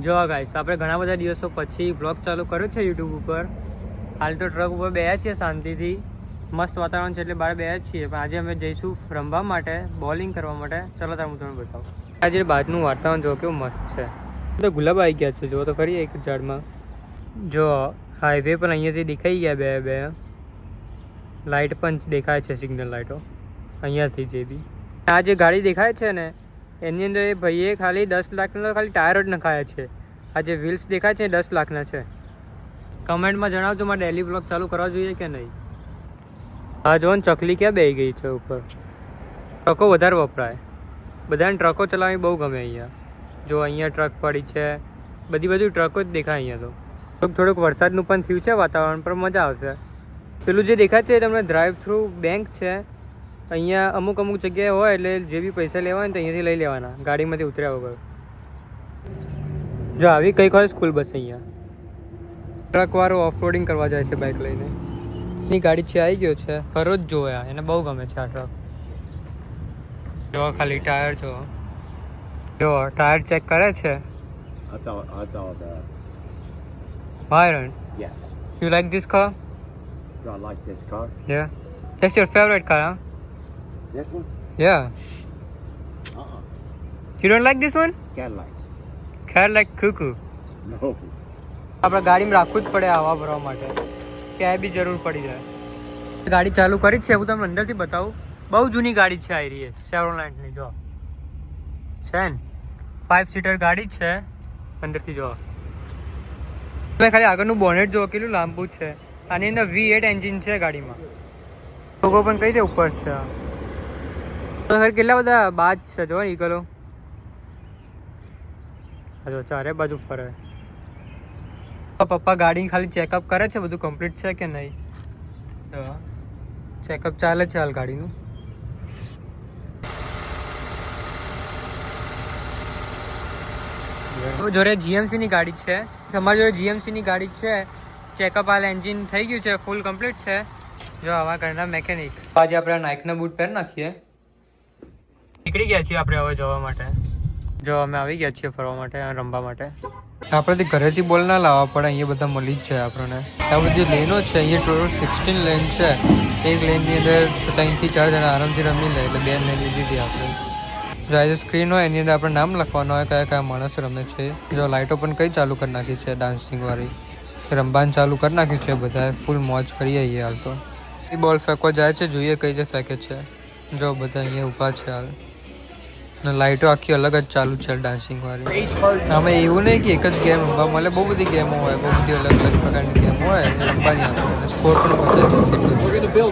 જો ગાઈસ આપણે ઘણા બધા દિવસો પછી બ્લોગ ચાલુ કર્યો છે યુટ્યુબ ઉપર. હાલ તો ટ્રક ઉપર બેઠા છીએ શાંતિથી, મસ્ત વાતાવરણ છે એટલે બહાર બેઠા છીએ. પણ આજે અમે જઈશું રમવા માટે, બોલિંગ કરવા માટે. ચલો તાર હું તમને બતાવું. આજે બહારનું વાતાવરણ જો કેવું મસ્ત છે. તો ગુલાબ આવી ગયા છે, જો તો ખરી એક ઝાડમાં. જો હાઈવે પણ અહીંયાથી દેખાઈ ગયા બે લાઇટ પણ દેખાય છે, સિગ્નલ લાઇટો અહીંયાથી જે બી. આ જે ગાડી દેખાય છે ને એની અંદર એ ભાઈએ ખાલી 10 લાખના ખાલી ટાયર જ નખાયા છે. આ જે વ્હીલ્સ દેખાય છે 10 લાખના છે. કમેન્ટમાં જણાવજો મારે ડેલી બ્લોગ ચાલુ કરવા જોઈએ કે નહીં. આ જો ને ચકલી ક્યાં બેસી ગઈ છે ઉપર. ટ્રકો વધારે વપરાય, બધાને ટ્રકો ચલાવવી બહુ ગમે અહીંયા. જો અહીંયા ટ્રક પડી છે, બધી ટ્રકો જ દેખાય અહીંયા. તો થોડુંક વરસાદનું પણ થયું છે વાતાવરણ, પર મજા આવશે. પેલું જે દેખાય છે તમને ડ્રાઈવ થ્રુ બેંક છે. અહીંયા અમુક જગ્યાએ હોય એટલે જે બી પૈસા લેવાય ને તો અહીંયાથી લઈ લેવાના, ગાડીમાંથી ઉતર્યા વગર. જો આવી કંઈક હોય સ્કૂલ બસ અહીંયા. ટ્રકવાળો ઓફરોડિંગ કરવા જાય છે બાઇક લઈને. એની ગાડી છે આવી ગયો છે, ફરો જ જોયા, એને બહુ ગમે છે આ ટ્રક. જો ખાલી ટાયર જો ટાયર ચેક કરે છે. Byron, Yeah. you like this car? Do I like this car? Yeah. That's your favorite car, huh? This one? Yeah. You don't like this one? Cadillac. Cadillac cuckoo. No. આપણે ગાડીમાં રાખવું જ પડે હવા ભરવા માટે, ક્યાંય બી જરૂર પડી જાય. ગાડી ચાલુ કરી જ છે, હું તમને અંદરથી બતાવું. બહુ જૂની ગાડી છે, આવી રહી છે સેવરોલેન્ટની. જો છે ને 5 સીટર ગાડી છે. અંદરથી જો તમે ખાલી આગળનું બોનેટ જો કેટલું લાંબુ છે. આની અંદર V8 એન્જિન છે ગાડીમાં. લોગો પણ કઈ દે ઉપર છે. તો સર કેટલા બધા બાજ છે જો ઈગલો. જો ચારે બાજુ ફરે. પપ્પા ગાડી ખાલી ચેકઅપ કરે છે બધું કમ્પ્લીટ છે કે નહીં. તો ચેકઅપ ચાલે છે હાલ ગાડીનું. જોડે GMC ની ગાડી છે, તમારી જોડે GMC ની ગાડી છે. ચેકઅપ હાલ એન્જિન થઈ ગયું છે, ફૂલ કમ્પ્લીટ છે. જો આવા ઘરના મેકેનિક. આજે આપણે નાઇકના બૂટ પહેરી નાખીએ. નીકળી ગયા છીએ આપણે હવે જવા માટે. જો અમે આવી ગયા છીએ ફરવા માટે, રમવા માટે. આપણે ઘરેથી બોલ ના લાવવા પડે, અહીંયા બધા મળી જ જાય આપણને. આ બધી લેનો છે, અહીંયા ટોટલ 16 લેન છે. એક લેનની અંદર 3 થી 4 જણા આરામથી રમી લે, એટલે 2 લેન લીધી હતી આપણે. જો આ જે સ્ક્રીન હોય એની અંદર આપણે નામ લખવાનું હોય, કયા માણસો રમે છે. જો લાઇટો પણ કઈ ચાલુ કરી નાખી છે ડાન્સિંગ વાળી, રમવાનું ચાલુ કરી નાખ્યું છે. બધા ફૂલ મોજ કરીએ અહીંયા હાલ. તો એ બોલ ફેંકવા જાય છે, જોઈએ કઈ જે ફેંકે છે. જો બધા અહીંયા ઊભા છે હાલ, ને લાઇટો આખી અલગ જ ચાલુ છે ડાન્સિંગ વાળી. આમાં એવું નહીં કે એક જ ગેમ રમવા મળે, બહુ બધી ગેમો હોય, બહુ બધી અલગ પ્રકારની ગેમો હોય રમવાની. આપણે સ્કોર પણ બતાવી દઈએ.